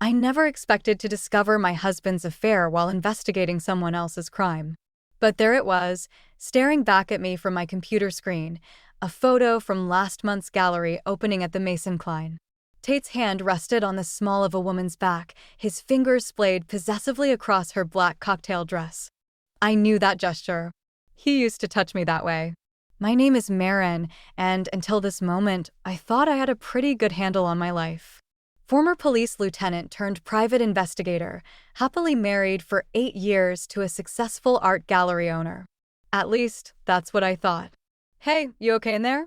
I never expected to discover my husband's affair while investigating someone else's crime. But there it was, staring back at me from my computer screen, a photo from last month's gallery opening at the Mason Klein. Tate's hand rested on the small of a woman's back, his fingers splayed possessively across her black cocktail dress. I knew that gesture. He used to touch me that way. My name is Marin, and until this moment, I thought I had a pretty good handle on my life. Former police lieutenant turned private investigator, happily married for 8 years to a successful art gallery owner. At least, that's what I thought. Hey, you okay in there?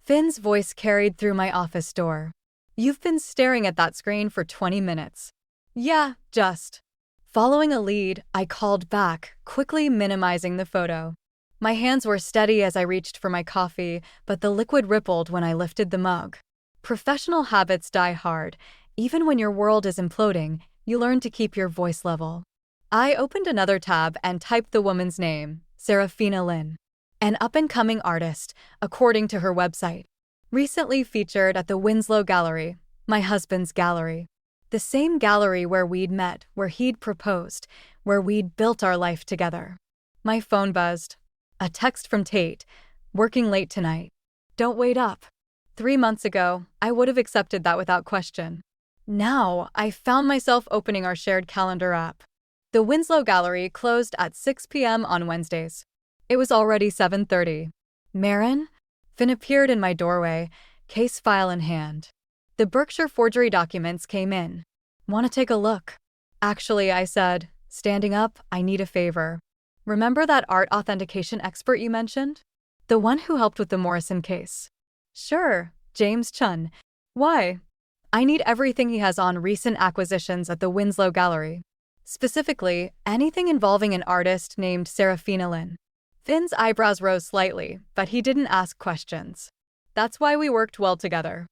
Finn's voice carried through my office door. You've been staring at that screen for 20 minutes. Yeah, just. Following a lead, I called back, quickly minimizing the photo. My hands were steady as I reached for my coffee, but the liquid rippled when I lifted the mug. Professional habits die hard. Even when your world is imploding, you learn to keep your voice level. I opened another tab and typed the woman's name, Serafina Lin. An up-and-coming artist, according to her website. Recently featured at the Winslow Gallery, my husband's gallery. The same gallery where we'd met, where he'd proposed, where we'd built our life together. My phone buzzed. A text from Tate. Working late tonight. Don't wait up. 3 months ago, I would have accepted that without question. Now, I found myself opening our shared calendar app. The Winslow Gallery closed at 6 p.m. on Wednesdays. It was already 7:30. Marin? Finn appeared in my doorway, case file in hand. The Berkshire forgery documents came in. Want to take a look? Actually, I said, standing up, I need a favor. Remember that art authentication expert you mentioned? The one who helped with the Morrison case. Sure, James Chun. Why? I need everything he has on recent acquisitions at the Winslow Gallery. Specifically, anything involving an artist named Serafina Lin. Finn's eyebrows rose slightly, but he didn't ask questions. That's why we worked well together.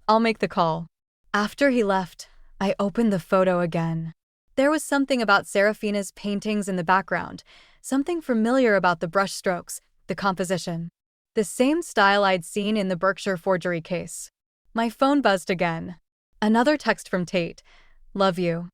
I'll make the call. After he left, I opened the photo again. There was something about Serafina's paintings in the background, something familiar about the brushstrokes, the composition. The same style I'd seen in the Berkshire forgery case. My phone buzzed again. Another text from Tate. Love you.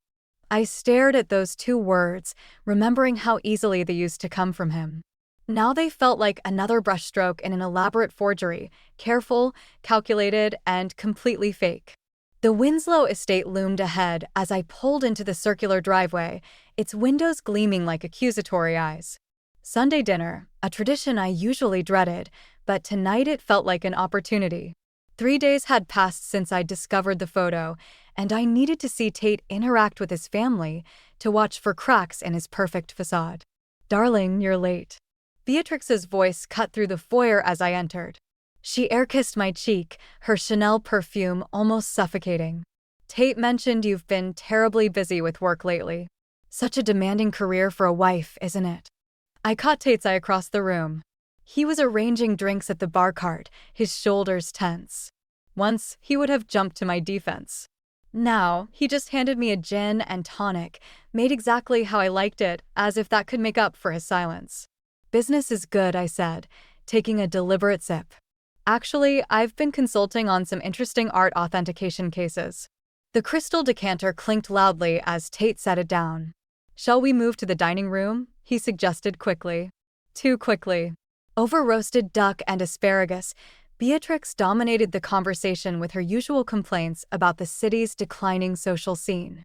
I stared at those 2 words, remembering how easily they used to come from him. Now they felt like another brushstroke in an elaborate forgery, careful, calculated, and completely fake. The Winslow estate loomed ahead as I pulled into the circular driveway, its windows gleaming like accusatory eyes. Sunday dinner, a tradition I usually dreaded, but tonight it felt like an opportunity. 3 days had passed since I'd discovered the photo, and I needed to see Tate interact with his family to watch for cracks in his perfect facade. Darling, you're late. Beatrix's voice cut through the foyer as I entered. She air-kissed my cheek, her Chanel perfume almost suffocating. Tate mentioned you've been terribly busy with work lately. Such a demanding career for a wife, isn't it? I caught Tate's eye across the room. He was arranging drinks at the bar cart, his shoulders tense. Once, he would have jumped to my defense. Now, he just handed me a gin and tonic, made exactly how I liked it, as if that could make up for his silence. Business is good, I said, taking a deliberate sip. Actually, I've been consulting on some interesting art authentication cases. The crystal decanter clinked loudly as Tate set it down. Shall we move to the dining room? He suggested quickly. Too quickly. Over roasted duck and asparagus, Beatrix dominated the conversation with her usual complaints about the city's declining social scene.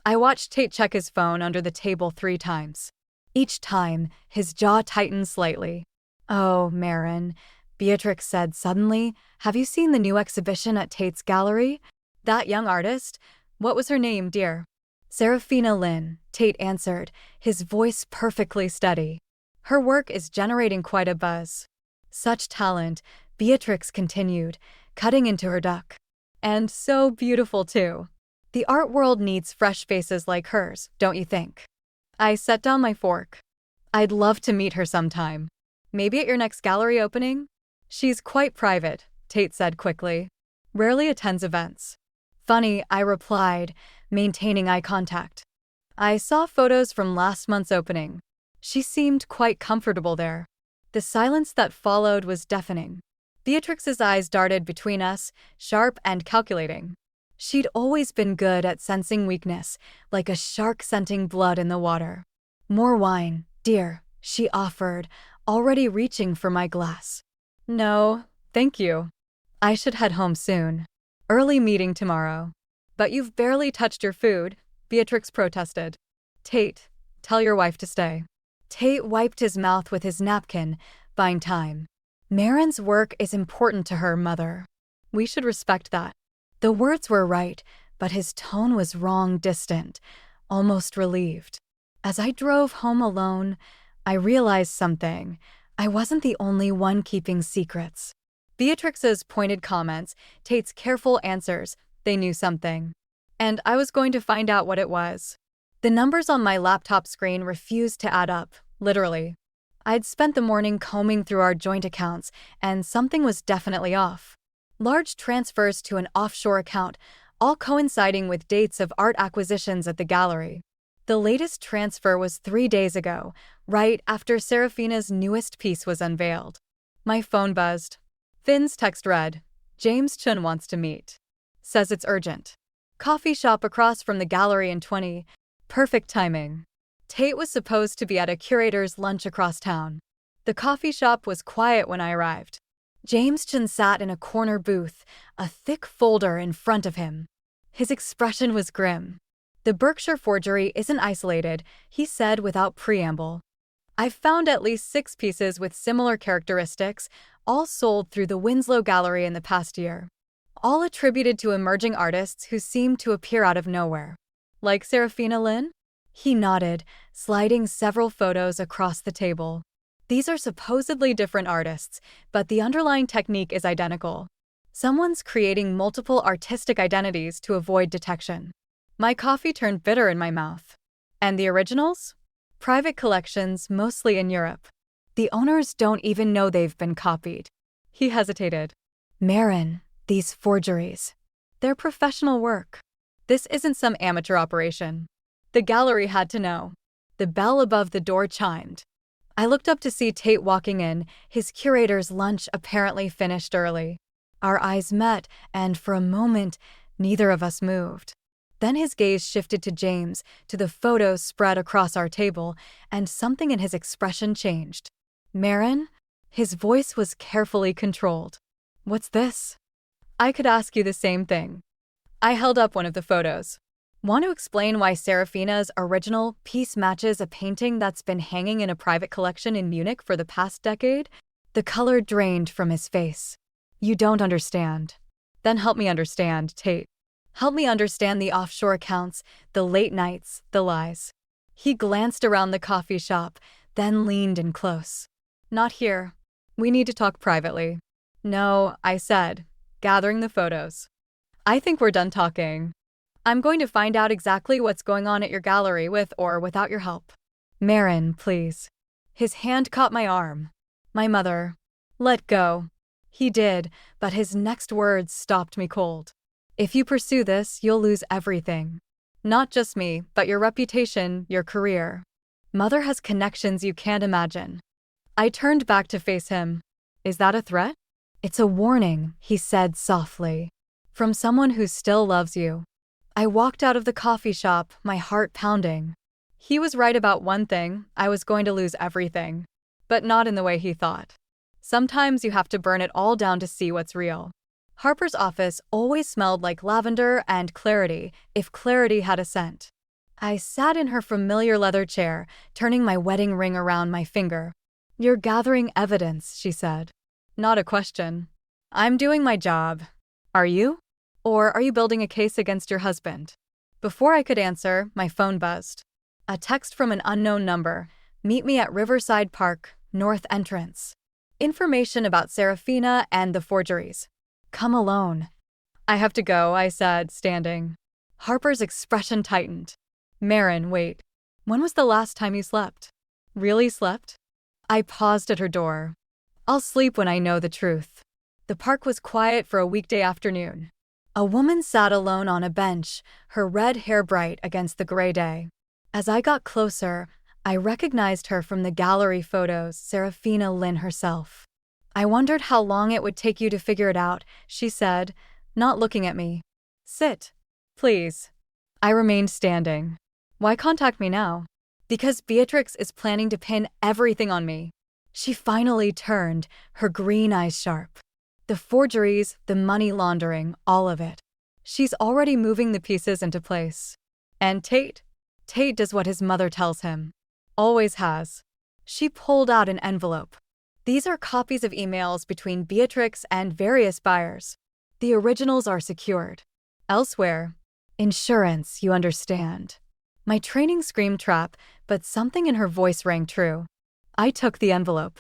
I watched Tate check his phone under the table 3 times. Each time, his jaw tightened slightly. Oh, Marin, Beatrix said suddenly, have you seen the new exhibition at Tate's gallery? That young artist? What was her name, dear? Serafina Lin, Tate answered, his voice perfectly steady. Her work is generating quite a buzz. Such talent, Beatrix continued, cutting into her duck. And so beautiful, too. The art world needs fresh faces like hers, don't you think? I set down my fork. I'd love to meet her sometime. Maybe at your next gallery opening? She's quite private, Tate said quickly. Rarely attends events. Funny, I replied, maintaining eye contact. I saw photos from last month's opening. She seemed quite comfortable there. The silence that followed was deafening. Beatrix's eyes darted between us, sharp and calculating. She'd always been good at sensing weakness, like a shark scenting blood in the water. "More wine, dear," she offered, already reaching for my glass. "No, thank you. I should head home soon. Early meeting tomorrow." "But you've barely touched your food," Beatrix protested. "Tate, tell your wife to stay." Tate wiped his mouth with his napkin, buying time. "Marin's work is important to her, Mother. We should respect that." The words were right, but his tone was wrong, distant, almost relieved. As I drove home alone, I realized something. I wasn't the only one keeping secrets. Beatrix's pointed comments, Tate's careful answers, they knew something. And I was going to find out what it was. The numbers on my laptop screen refused to add up, literally. I'd spent the morning combing through our joint accounts, and something was definitely off. Large transfers to an offshore account, all coinciding with dates of art acquisitions at the gallery. The latest transfer was 3 days ago, right after Serafina's newest piece was unveiled. My phone buzzed. Finn's text read, "James Chun wants to meet. Says it's urgent. Coffee shop across from the gallery in 20. Perfect timing." Tate was supposed to be at a curator's lunch across town. The coffee shop was quiet when I arrived. James Chun sat in a corner booth, a thick folder in front of him. His expression was grim. "The Berkshire forgery isn't isolated," he said without preamble. "I've found at least 6 pieces with similar characteristics, all sold through the Winslow Gallery in the past year. All attributed to emerging artists who seemed to appear out of nowhere." "Like Serafina Lin?" He nodded, sliding several photos across the table. "These are supposedly different artists, but the underlying technique is identical. Someone's creating multiple artistic identities to avoid detection." My coffee turned bitter in my mouth. "And the originals?" "Private collections, mostly in Europe. The owners don't even know they've been copied." He hesitated. "Marin, these forgeries. They're professional work. This isn't some amateur operation." The gallery had to know. The bell above the door chimed. I looked up to see Tate walking in, his curator's lunch apparently finished early. Our eyes met, and for a moment, neither of us moved. Then his gaze shifted to James, to the photos spread across our table, and something in his expression changed. "Marin?" His voice was carefully controlled. "What's this?" "I could ask you the same thing." I held up one of the photos. "Want to explain why Serafina's original piece matches a painting that's been hanging in a private collection in Munich for the past decade?" The color drained from his face. "You don't understand." "Then help me understand, Tate. Help me understand the offshore accounts, the late nights, the lies." He glanced around the coffee shop, then leaned in close. "Not here. We need to talk privately." "No," I said, gathering the photos. "I think we're done talking. I'm going to find out exactly what's going on at your gallery with or without your help." "Marin, please." His hand caught my arm. "My mother." "Let go." He did, but his next words stopped me cold. "If you pursue this, you'll lose everything. Not just me, but your reputation, your career. Mother has connections you can't imagine." I turned back to face him. "Is that a threat?" "It's a warning," he said softly. "From someone who still loves you." I walked out of the coffee shop, my heart pounding. He was right about one thing: I was going to lose everything. But not in the way he thought. Sometimes you have to burn it all down to see what's real. Harper's office always smelled like lavender and clarity, if clarity had a scent. I sat in her familiar leather chair, turning my wedding ring around my finger. "You're gathering evidence," she said. "Not a question. I'm doing my job. Are you? Or are you building a case against your husband?" Before I could answer, my phone buzzed. A text from an unknown number. "Meet me at Riverside Park, North Entrance. Information about Serafina and the forgeries. Come alone." "I have to go," I said, standing. Harper's expression tightened. "Marin, wait. When was the last time you slept?" "Really slept?" I paused at her door. "I'll sleep when I know the truth." The park was quiet for a weekday afternoon. A woman sat alone on a bench, her red hair bright against the gray day. As I got closer, I recognized her from the gallery photos, Serafina Lin herself. "I wondered how long it would take you to figure it out," she said, not looking at me. Sit. Please. I remained standing. Why contact me now? Because Beatrix is planning to pin everything on me. She finally turned, her green eyes sharp. The forgeries, the money laundering, all of it. She's already moving the pieces into place. And Tate? Tate does what his mother tells him. Always has. She pulled out an envelope. These are copies of emails between Beatrix and various buyers. The originals are secured. Elsewhere, insurance, you understand. My training screamed trap, but something in her voice rang true. I took the envelope.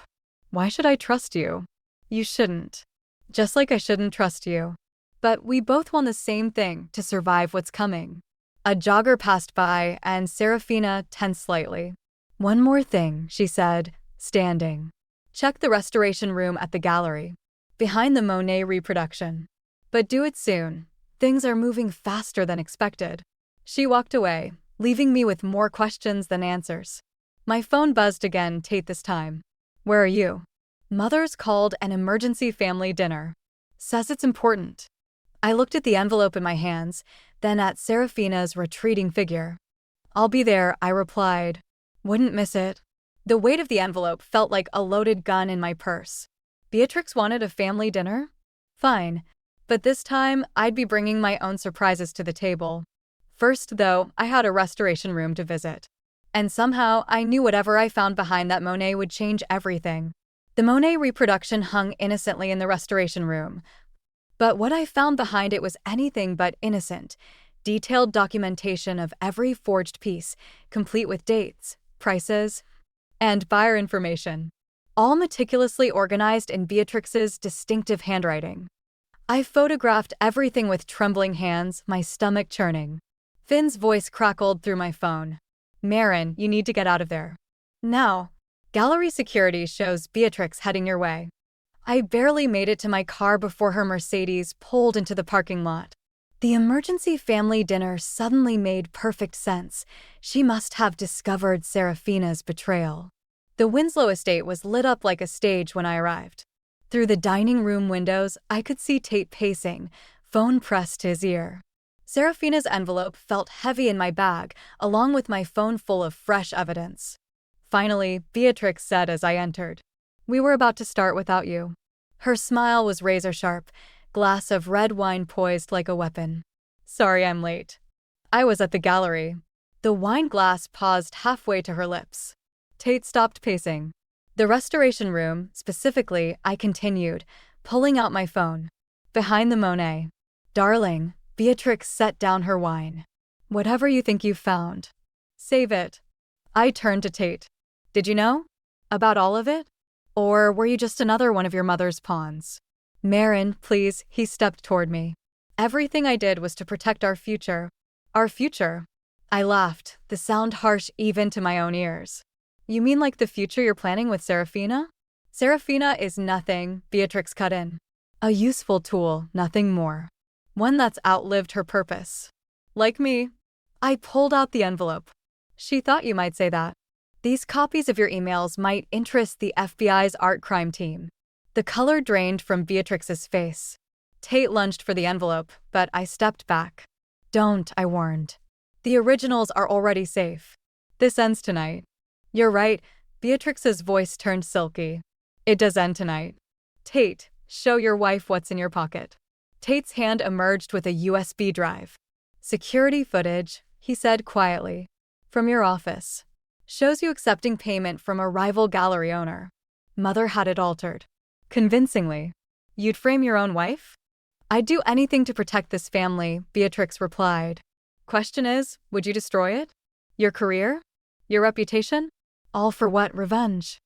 Why should I trust you? You shouldn't. Just like I shouldn't trust you. But we both want the same thing, to survive what's coming. A jogger passed by, and Serafina tensed slightly. One more thing, she said, standing. Check the restoration room at the gallery, behind the Monet reproduction. But do it soon. Things are moving faster than expected. She walked away, leaving me with more questions than answers. My phone buzzed again, Tate this time. Where are you? Mother's called an emergency family dinner. Says it's important. I looked at the envelope in my hands, then at Serafina's retreating figure. I'll be there, I replied. Wouldn't miss it. The weight of the envelope felt like a loaded gun in my purse. Beatrix wanted a family dinner? Fine. But this time, I'd be bringing my own surprises to the table. First, though, I had a restoration room to visit. And somehow, I knew whatever I found behind that Monet would change everything. The Monet reproduction hung innocently in the restoration room. But what I found behind it was anything but innocent. Detailed documentation of every forged piece, complete with dates, prices, and buyer information. All meticulously organized in Beatrix's distinctive handwriting. I photographed everything with trembling hands, my stomach churning. Finn's voice crackled through my phone. Marin, you need to get out of there. Now. Gallery security shows Beatrix heading your way. I barely made it to my car before her Mercedes pulled into the parking lot. The emergency family dinner suddenly made perfect sense. She must have discovered Serafina's betrayal. The Winslow estate was lit up like a stage when I arrived. Through the dining room windows, I could see Tate pacing, phone pressed to his ear. Serafina's envelope felt heavy in my bag, along with my phone full of fresh evidence. Finally, Beatrix said as I entered, "We were about to start without you." Her smile was razor-sharp, glass of red wine poised like a weapon. "Sorry I'm late. I was at the gallery." The wine glass paused halfway to her lips. Tate stopped pacing. "The restoration room, specifically," I continued, pulling out my phone. "Behind the Monet." "Darling," Beatrix set down her wine. "Whatever you think you've found, save it." I turned to Tate. "Did you know? About all of it? Or were you just another one of your mother's pawns?" "Marin, please," he stepped toward me. "Everything I did was to protect our future." "Our future?" I laughed, the sound harsh even to my own ears. "You mean like the future you're planning with Serafina?" "Serafina is nothing," Beatrix cut in. "A useful tool, nothing more. One that's outlived her purpose. Like me." I pulled out the envelope. "She thought you might say that. These copies of your emails might interest the FBI's art crime team." The color drained from Beatrix's face. Tate lunged for the envelope, but I stepped back. "Don't," I warned. "The originals are already safe. This ends tonight." "You're right," Beatrix's voice turned silky. "It does end tonight. Tate, show your wife what's in your pocket." Tate's hand emerged with a USB drive. "Security footage," he said quietly. "From your office. Shows you accepting payment from a rival gallery owner. Mother had it altered. Convincingly. You'd frame your own wife?" "I'd do anything to protect this family," Beatrix replied. "Question is, would you destroy it? Your career? Your reputation? All for what, revenge?"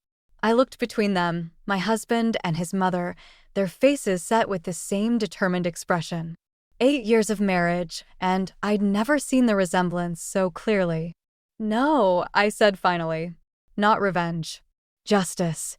I looked between them, my husband and his mother, their faces set with the same determined expression. 8 years of marriage, and I'd never seen the resemblance so clearly. "No," I said finally. "Not revenge. Justice."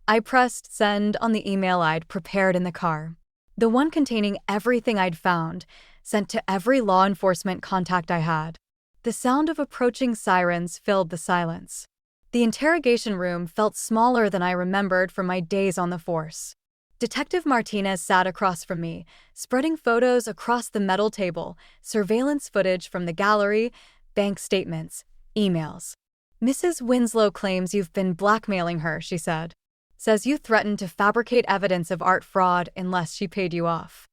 I pressed send on the email I'd prepared in the car. The one containing everything I'd found, sent to every law enforcement contact I had. The sound of approaching sirens filled the silence. The interrogation room felt smaller than I remembered from my days on the force. Detective Martinez sat across from me, spreading photos across the metal table, surveillance footage from the gallery, bank statements, emails. Mrs. Winslow claims you've been blackmailing her, she said. Says you threatened to fabricate evidence of art fraud unless she paid you off.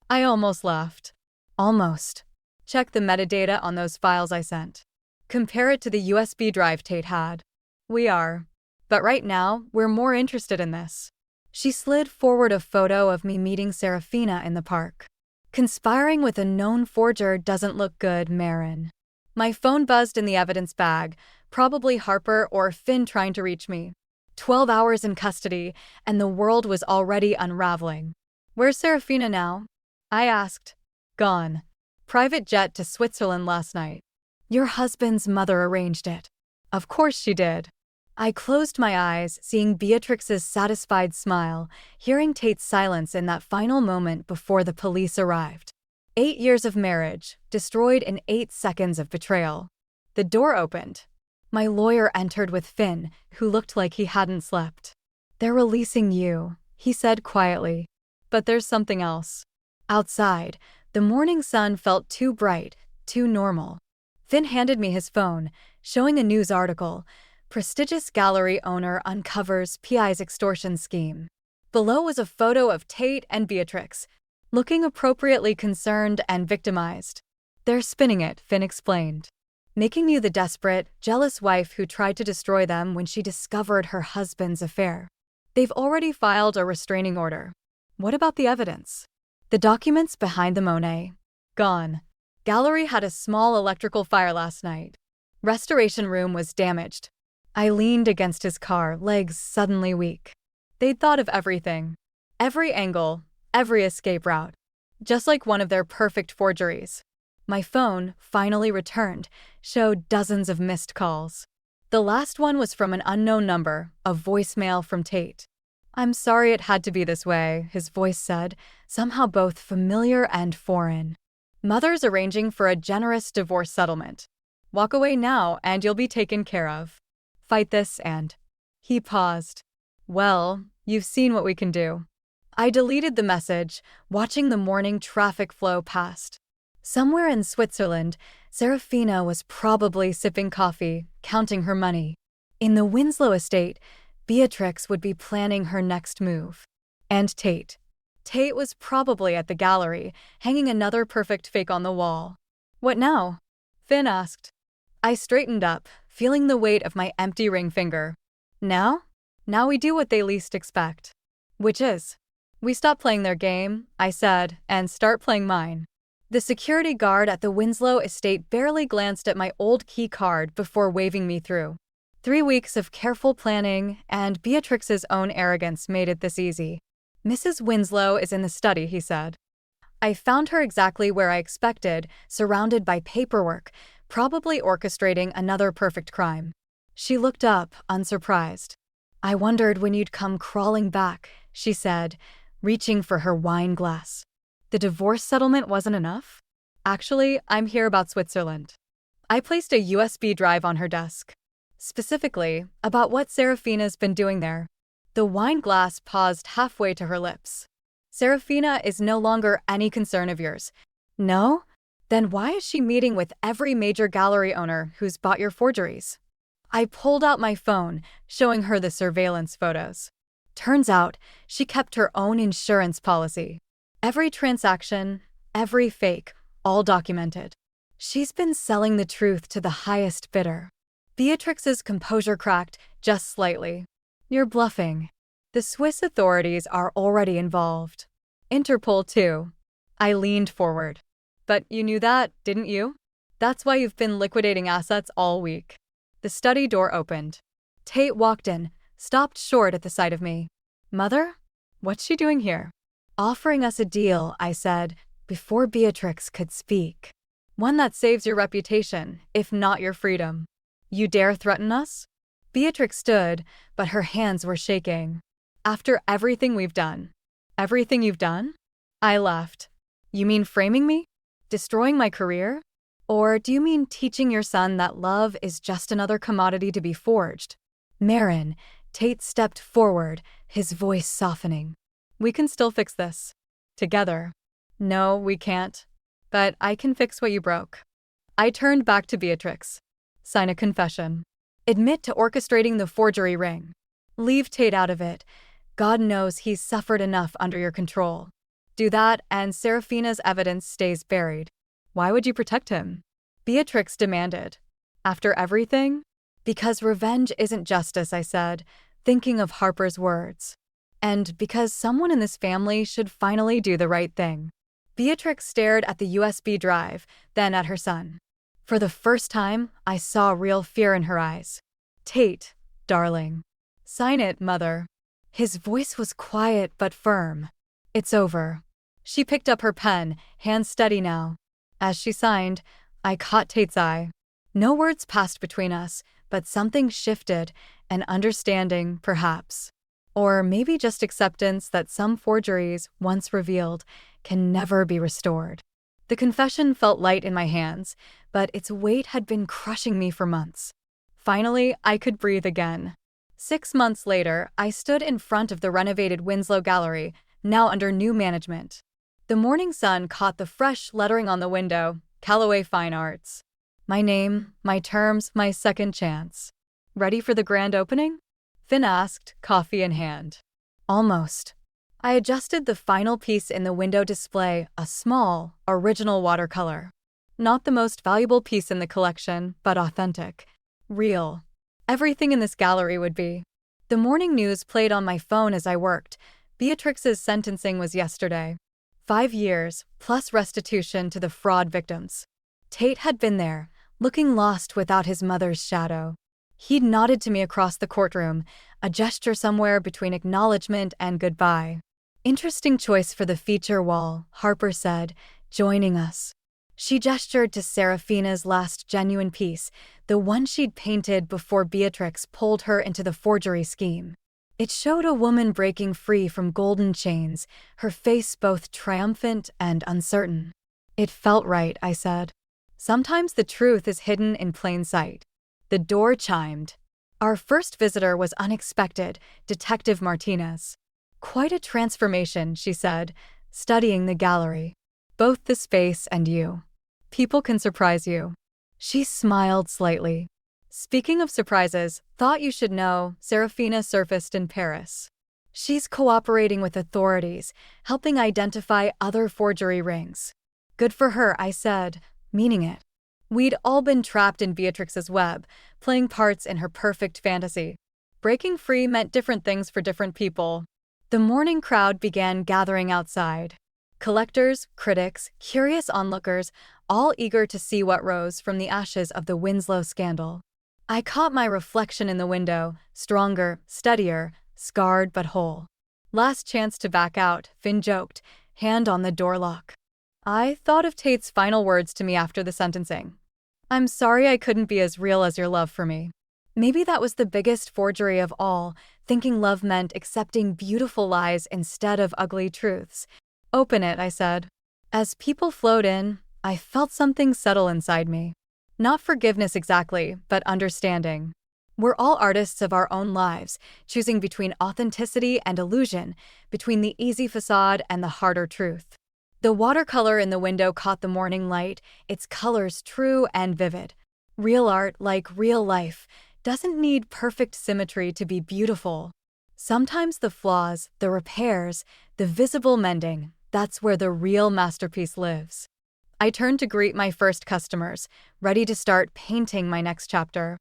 I almost laughed. Almost. Check the metadata on those files I sent. Compare it to the USB drive Tate had. We are. But right now, we're more interested in this. She slid forward a photo of me meeting Serafina in the park. Conspiring with a known forger doesn't look good, Marin. My phone buzzed in the evidence bag, probably Harper or Finn trying to reach me. 12 hours in custody, and the world was already unraveling. Where's Serafina now? I asked. Gone. Private jet to Switzerland last night. Your husband's mother arranged it. Of course she did. I closed my eyes, seeing Beatrix's satisfied smile, hearing Tate's silence in that final moment before the police arrived. 8 years of marriage, destroyed in 8 seconds of betrayal. The door opened. My lawyer entered with Finn, who looked like he hadn't slept. They're releasing you, he said quietly. But there's something else. Outside, the morning sun felt too bright, too normal. Finn handed me his phone, showing a news article. Prestigious gallery owner uncovers PI's extortion scheme. Below was a photo of Tate and Beatrix, looking appropriately concerned and victimized. They're spinning it, Finn explained. Making you the desperate, jealous wife who tried to destroy them when she discovered her husband's affair. They've already filed a restraining order. What about the evidence? The documents behind the Monet. Gone. Gallery had a small electrical fire last night. Restoration room was damaged. I leaned against his car, legs suddenly weak. They'd thought of everything. Every angle, every escape route. Just like one of their perfect forgeries. My phone, finally returned, showed dozens of missed calls. The last one was from an unknown number, a voicemail from Tate. I'm sorry it had to be this way, his voice said, somehow both familiar and foreign. Mother's arranging for a generous divorce settlement. Walk away now and you'll be taken care of. Fight this and... He paused. Well, you've seen what we can do. I deleted the message, watching the morning traffic flow past. Somewhere in Switzerland, Serafina was probably sipping coffee, counting her money. In the Winslow estate, Beatrix would be planning her next move. And Tate. Tate was probably at the gallery, hanging another perfect fake on the wall. What now? Finn asked. I straightened up, feeling the weight of my empty ring finger. Now? Now we do what they least expect. Which is? We stop playing their game, I said, and start playing mine. The security guard at the Winslow estate barely glanced at my old key card before waving me through. 3 weeks of careful planning and Beatrix's own arrogance made it this easy. Mrs. Winslow is in the study, he said. I found her exactly where I expected, surrounded by paperwork, probably orchestrating another perfect crime. She looked up, unsurprised. I wondered when you'd come crawling back, she said, reaching for her wine glass. The divorce settlement wasn't enough? Actually, I'm here about Switzerland. I placed a USB drive on her desk. Specifically, about what Serafina's been doing there. The wine glass paused halfway to her lips. Serafina is no longer any concern of yours. No? Then why is she meeting with every major gallery owner who's bought your forgeries? I pulled out my phone, showing her the surveillance photos. Turns out, she kept her own insurance policy. Every transaction, every fake, all documented. She's been selling the truth to the highest bidder. Beatrix's composure cracked, just slightly. You're bluffing. The Swiss authorities are already involved. Interpol, too. I leaned forward. But you knew that, didn't you? That's why you've been liquidating assets all week. The study door opened. Tate walked in, stopped short at the sight of me. Mother? What's she doing here? Offering us a deal, I said, before Beatrix could speak. One that saves your reputation, if not your freedom. You dare threaten us? Beatrix stood, but her hands were shaking. After everything we've done. Everything you've done? I laughed. You mean framing me? Destroying my career? Or do you mean teaching your son that love is just another commodity to be forged? Marin, Tate stepped forward, his voice softening. We can still fix this. Together. No, we can't. But I can fix what you broke. I turned back to Beatrix. Sign a confession. Admit to orchestrating the forgery ring. Leave Tate out of it. God knows he's suffered enough under your control. Do that, and Serafina's evidence stays buried. Why would you protect him? Beatrix demanded. After everything? Because revenge isn't justice, I said, thinking of Harper's words. And because someone in this family should finally do the right thing. Beatrix stared at the USB drive, then at her son. For the first time, I saw real fear in her eyes. Tate, darling. Sign it, mother. His voice was quiet but firm. It's over. She picked up her pen, hands steady now. As she signed, I caught Tate's eye. No words passed between us, but something shifted, an understanding, perhaps. Or maybe just acceptance that some forgeries, once revealed, can never be restored. The confession felt light in my hands, but its weight had been crushing me for months. Finally, I could breathe again. 6 months later, I stood in front of the renovated Winslow Gallery, now under new management. The morning sun caught the fresh lettering on the window, Callaway Fine Arts. My name, my terms, my second chance. Ready for the grand opening? Finn asked, coffee in hand. Almost. I adjusted the final piece in the window display, a small, original watercolor. Not the most valuable piece in the collection, but authentic. Real. Everything in this gallery would be. The morning news played on my phone as I worked. Beatrix's sentencing was yesterday. 5 years, plus restitution to the fraud victims. Tate had been there, looking lost without his mother's shadow. He'd nodded to me across the courtroom, a gesture somewhere between acknowledgement and goodbye. Interesting choice for the feature wall, Harper said, joining us. She gestured to Serafina's last genuine piece, the one she'd painted before Beatrix pulled her into the forgery scheme. It showed a woman breaking free from golden chains, her face both triumphant and uncertain. It felt right, I said. Sometimes the truth is hidden in plain sight. The door chimed. Our first visitor was unexpected, Detective Martinez. Quite a transformation, she said, studying the gallery. Both the space and you. People can surprise you. She smiled slightly. Speaking of surprises, thought you should know, Serafina surfaced in Paris. She's cooperating with authorities, helping identify other forgery rings. Good for her, I said, meaning it. We'd all been trapped in Beatrix's web, playing parts in her perfect fantasy. Breaking free meant different things for different people. The morning crowd began gathering outside. Collectors, critics, curious onlookers, all eager to see what rose from the ashes of the Winslow scandal. I caught my reflection in the window, stronger, steadier, scarred but whole. Last chance to back out, Finn joked, hand on the door lock. I thought of Tate's final words to me after the sentencing. I'm sorry I couldn't be as real as your love for me. Maybe that was the biggest forgery of all, thinking love meant accepting beautiful lies instead of ugly truths. Open it, I said. As people flowed in, I felt something settle inside me. Not forgiveness exactly, but understanding. We're all artists of our own lives, choosing between authenticity and illusion, between the easy facade and the harder truth. The watercolor in the window caught the morning light, its colors true and vivid. Real art, like real life, doesn't need perfect symmetry to be beautiful. Sometimes the flaws, the repairs, the visible mending, that's where the real masterpiece lives. I turned to greet my first customers, ready to start painting my next chapter.